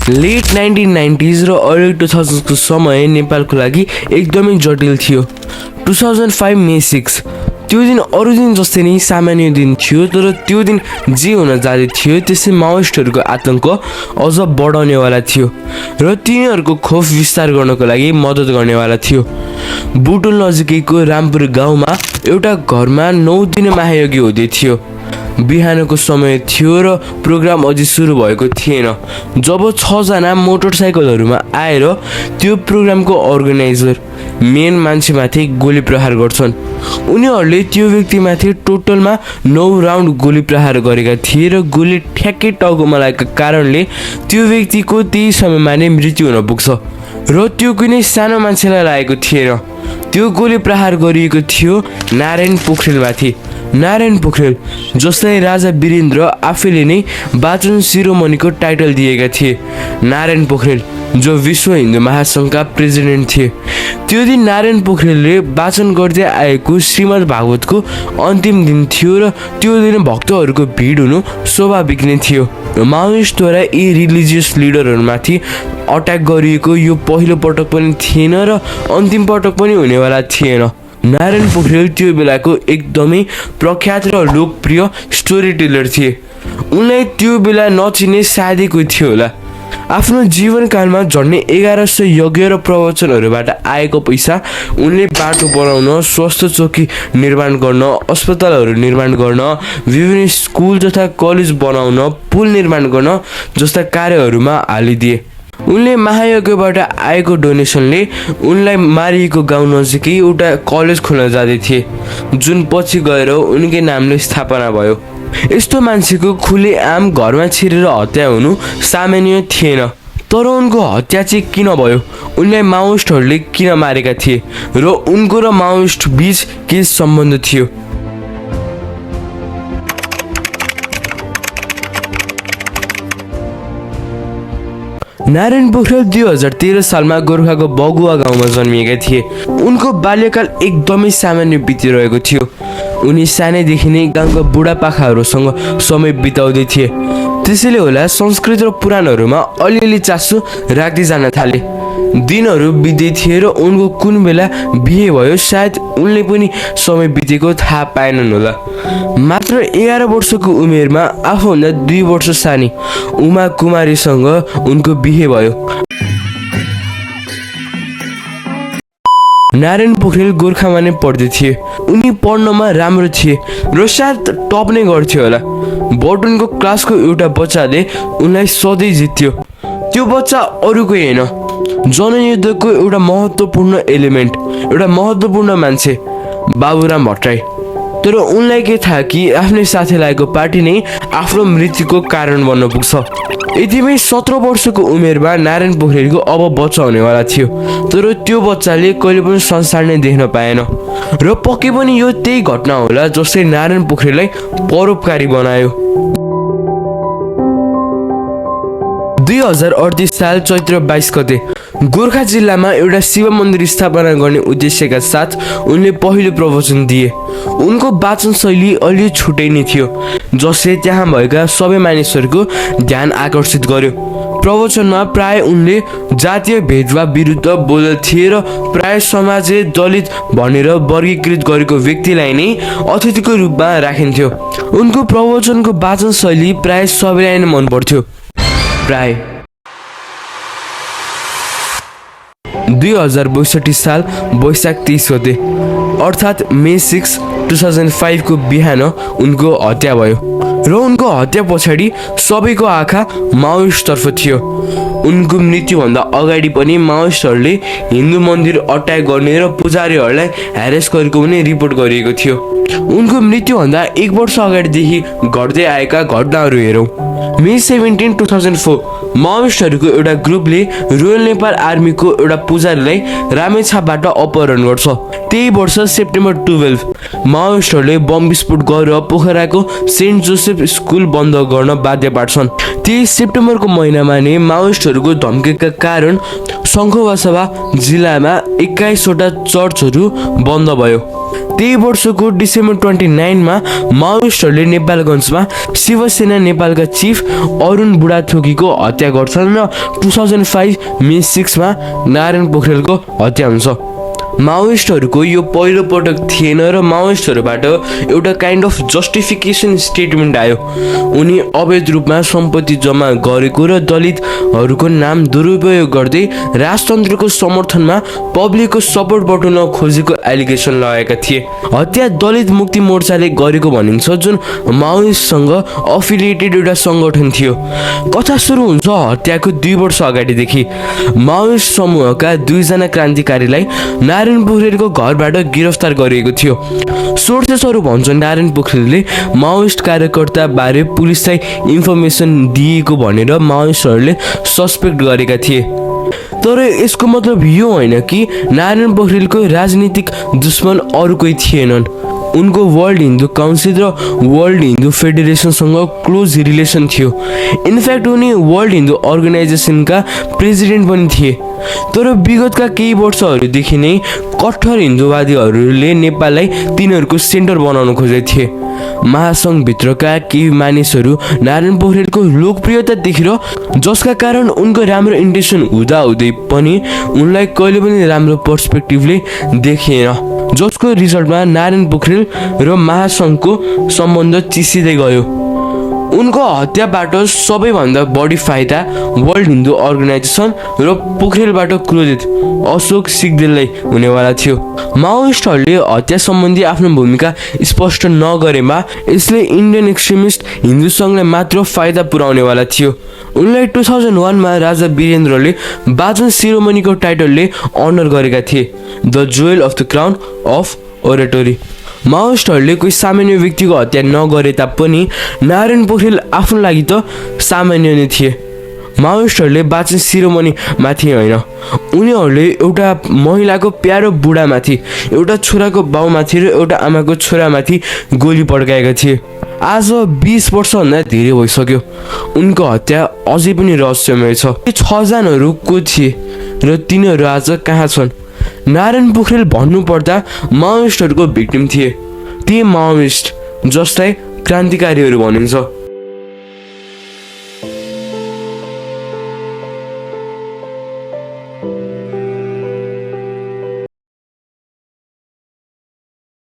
Late 1990s र early 2000s को समय नेपालको लागि एकदमै जटिल थियो। 2005 मे 6 त्यो दिन अरू दिन जस्तै नै सामान्य दिन थियो, तर त्यो दिन जे हुन जाँदै थियो त्यसै माओइस्टहरूको आतंक अझ बढाउनेवाला थियो र तिनीहरूको खौफ विस्तार गर्नको लागि मद्दत गर्नेवाला थियो। बुटोल नजिकैको रामपुर गाउँमा एउटा घरमा 9 दिन महायज्ञ हुँदै थियो। बिहानको समय थियो र प्रोग्राम अझै सुरु भएको थिएन जब 6 जना मोटरसाइकलहरूमा आएर त्यो प्रोग्रामको अर्गनाइजर मेन मान्छेमाथि गोली प्रहार गर्छन्। उनीहरूले त्यो व्यक्तिमाथि टोटलमा 9 राउन्ड गोली प्रहार गरेका थिए र गोली ठ्याक्कै टाउकोमा लागेको कारणले त्यो व्यक्तिको त्यही समयमा नै मृत्यु हुन पुग्छ र त्यो कुनै सानो मान्छेलाई लागेको थिएन। त्यो गोली प्रहार गरिएको थियो नारायण पोखरेलमाथि। नारायण पोखरेल जसलाई राजा वीरेन्द्र आफैले नै वाचन शिरोमणिको टाइटल दिएका थिए। नारायण पोखरेल जो विश्व हिन्दू महासङ्घका प्रेसिडेन्ट थिए। त्यो दिन नारायण पोखरेलले वाचन गर्दै आएको श्रीमद् भागवतको अन्तिम दिन थियो र त्यो दिन भक्तहरूको भिड हुनु स्वाभाविक नै थियो। माओइस्टद्वारा यी रिलिजियस लिडरहरूमाथि अट्याक गरिएको यो पहिलो पटक पनि थिएन र अन्तिम पटक पनि हुनेवाला थिएन। नारायण पोखरेल त्यो बेलाको एकदमै प्रख्यात र लोकप्रिय स्टोरी टेलर थिए। उनलाई त्यो बेला नचिने सायदै कोही थियो होला। आफ्नो जीवनकालमा झन्डै 1100 यज्ञ र प्रवचनहरूबाट आएको पैसा उनले बाटो बनाउन, स्वास्थ्य चौकी निर्माण गर्न, अस्पतालहरू निर्माण गर्न, विभिन्न स्कुल तथा कलेज बनाउन, पुल निर्माण गर्न जस्ता कार्यहरूमा हालिदिए। उनले महायज्ञबाट आएको डोनेसनले उनलाई मारिएको गाउँ नजिकै एउटा कलेज खोल्न जाँदै थिए जुन पछि गएर उनकै नामले स्थापना भयो। यस्तो मान्छेको खुलेआम घरमा छिरेर हत्या हुनु सामान्य थिएन, तर उनको हत्या चाहिँ किन भयो, उनलाई माओइस्टहरूले किन मारेका थिए र उनको र माओइस्ट बीच के सम्बन्ध थियो। नारायण पोखरेल 2013 सालमा गोर्खाको बगुवा गाउँमा जन्मिएका थिए। उनको बाल्यकाल एकदमै सामान्य बितिरहेको थियो। उनी सानैदेखि नै गाउँका बुढापाकाहरूसँग समय बिताउँदै थिए, त्यसैले होला संस्कृत र पुराणहरूमा अलिअलि चासो राख्दै जान थाले। दिनहरू बित्दै थिए र उनको कुन बेला बिहे भयो सायद उनले पनि समय बितेको थाहा पाएनन् होला। मात्र 11 वर्षको उमेरमा आफूभन्दा 2 वर्ष सानी उमा कुमारीसँग उनको बिहे भयो। नारायण पोखरेल गोर्खामा नै पढ्दै थिए। उनी पढ्नमा राम्रो थिए र सायद टप नै गर्थ्यो होला। बटनको क्लासको एउटा बच्चाले उनलाई सधैँ जित्यो। त्यो बच्चा अरू कोही होइन, जनयुद्धको एउटा महत्त्वपूर्ण एलिमेन्ट, एउटा महत्त्वपूर्ण मान्छे बाबुराम भट्टराई। तर उनलाई के थाहा कि आफ्नै साथी लागेको पार्टी नै आफ्नो मृत्युको कारण बन्न पुग्छ। यतिमै 17 वर्षको उमेरमा नारायण पोखरेलको अब बच्चा हुनेवाला थियो, तर त्यो बच्चाले कहिले पनि संसार नै देख्न पाएन र पक्कै पनि यो त्यही घटना होला जसले नारायण पोखरेललाई परोपकारी बनायो। 2038 साल चैत्र 22 गते गोर्खा जिल्लामा एउटा शिव मन्दिर स्थापना गर्ने उद्देश्यका साथ उनले पहिलो प्रवचन दिए। उनको वाचन शैली अलि छुट्टै नै थियो जसले त्यहाँ भएका सबै मानिसहरूको ध्यान आकर्षित गर्यो। प्रवचनमा प्राय उनले जातीय भेदभाव विरुद्ध बोल्दथे र प्राय समाजले दलित भनेर वर्गीकृत गरेको व्यक्तिलाई नै अतिथिको रूपमा राखिन्थ्यो। उनको प्रवचनको वाचन शैली प्राय सबैलाई नै मन पर्थ्यो। प्राय 2062 साल वैशाख 30 गते अर्थात् मे 6, 2005 को बिहान उनको हत्या भयो र उनको हत्या पछाडि सबैको आँखा माओइस्टतर्फ थियो। उनको मृत्युभन्दा अगाडि पनि माओइस्टहरूले हिन्दू मन्दिर अट्याक गर्ने र पुजारीहरूलाई ह्यारेस गरेको पनि रिपोर्ट गरिएको थियो। उनको मृत्युभन्दा 1 वर्ष अगाडिदेखि घट्दै आएका घटनाहरू हेरौँ। मे 17, 2004 माओइस्टहरूको एउटा ग्रुपले रोयल नेपाल आर्मीको एउटा पुजारीलाई रामेछापबाट अपहरण गर्छ। त्यही वर्ष सेप्टेम्बर 12 माओइस्टहरूले बम विस्फोट गरेर पोखराको सेन्ट जोसेफ स्कुल बन्द गर्न बाध्य पार्छन्। 23 सेप्टेम्बरको महिनामा नै माओइस्टहरूको धम्कीका कारण शङ्खवासभा जिल्लामा 21 वटा चर्चहरू बन्द भयो। त्यही वर्षको डिसेम्बर 29 मा माओइस्टहरूले नेपालगञ्जमा शिवसेना नेपालका चिफ अरुण बुढाथोकीको हत्या गर्छन् र 2005 मे 6 मा नारायण पोखरेलको हत्या हुन्छ। माओइस्टहरूको यो पहिलो पटक थिएन र माओइस्टहरूबाट एउटा काइन्ड अफ जस्टिफिकेसन स्टेटमेन्ट आयो। उनी अवैध रूपमा सम्पत्ति जम्मा गरेको र दलितहरूको नाम दुरुपयोग गर्दै राजतन्त्रको समर्थनमा पब्लिकको सपोर्ट बटुल्न खोजेको एलिगेसन लगाएका थिए। हत्या दलित मुक्ति मोर्चाले गरेको भनिन्छ, जुन माओइस्टसँग अफिलिएटेड एउटा सङ्गठन थियो। कथा सुरु हुन्छ हत्याको 2 वर्ष अगाडिदेखि। माओइस्ट समूहका 2 जना क्रान्तिकारीलाई नारायण पोखरेलको घरबाट गिरफ्तार गरिएको थियो। सोर्सेसहरू भन्छन् नारायण पोखरेलले माओइस्ट कार्यकर्ता बारे पुलिसलाई इन्फर्मेसन दिएको भनेर माओइस्टहरूले सस्पेक्ट गरेका थिए। तर यसको मतलब यो होइन कि नारायण पोखरेलको राजनीतिक दुश्मन अरू कोही थिएनन्। उनको वर्ल्ड हिन्दू काउन्सिल र वर्ल्ड हिन्दू फेडरेसनसँग क्लोज रिलेसन थियो। इनफ्याक्ट उनी वर्ल्ड हिन्दू अर्गनाइजेसनका प्रेसिडेन्ट पनि थिए। तर विगतका केही वर्षहरूदेखि नै कट्टर हिन्दूवादीहरूले नेपाललाई तिनीहरूको सेन्टर बनाउन खोजेका थिए। महासङ्घभित्रका केही मानिसहरू नारायण पोखरेलको लोकप्रियता देखेर, जसका कारण उनको राम्रो इन्टेन्सन हुँदाहुँदै पनि उनलाई कहिले पनि राम्रो पर्सपेक्टिभले देखिएन, जसको रिजल्टमा नारायण पोखरेल र महासङ्घको सम्बन्ध चिसिँदै गयो। उनको हत्याबाट सबैभन्दा बढी फाइदा वर्ल्ड हिन्दू अर्गनाइजेसन र पोखरेलबाट क्रोधित अशोक सिग्देललाई हुनेवाला थियो। माओइस्टहरूले हत्या सम्बन्धी आफ्नो भूमिका स्पष्ट नगरेमा यसले इन्डियन एक्सट्रिमिस्ट हिन्दू सङ्घलाई मात्र फाइदा पुर्याउनेवाला थियो। उनलाई 2001 मा राजा वीरेन्द्रले बाचन सिरोमनीको टाइटलले अनर गरेका थिए, the jewel of the crown of oratory. माओइस्टहरूले कोही सामान्य व्यक्तिको हत्या नगरे तापनि नारायण पोखरेल आफ्नो लागि त सामान्य नै थिए। माओइस्टहरूले बाचन सिरोमनी माथि होइन, उनीहरूले एउटा महिलाको प्यारो बुढामाथि, एउटा छोराको बाउमाथि र एउटा आमाको छोरामाथि गोली पड्काएका थिए। आज 20 वर्षभन्दा धेरै भइसक्यो। उनको हत्या अझै पनि रहस्यमय छ। 6 जनाहरू को थिए र तिनीहरू आज कहाँ छन्? नारायण पोखरेल भन्नुपर्दा माओइस्टहरूको भिक्टिम थिए। ती माओइस्ट जसलाई क्रान्तिकारीहरू भनिन्छ।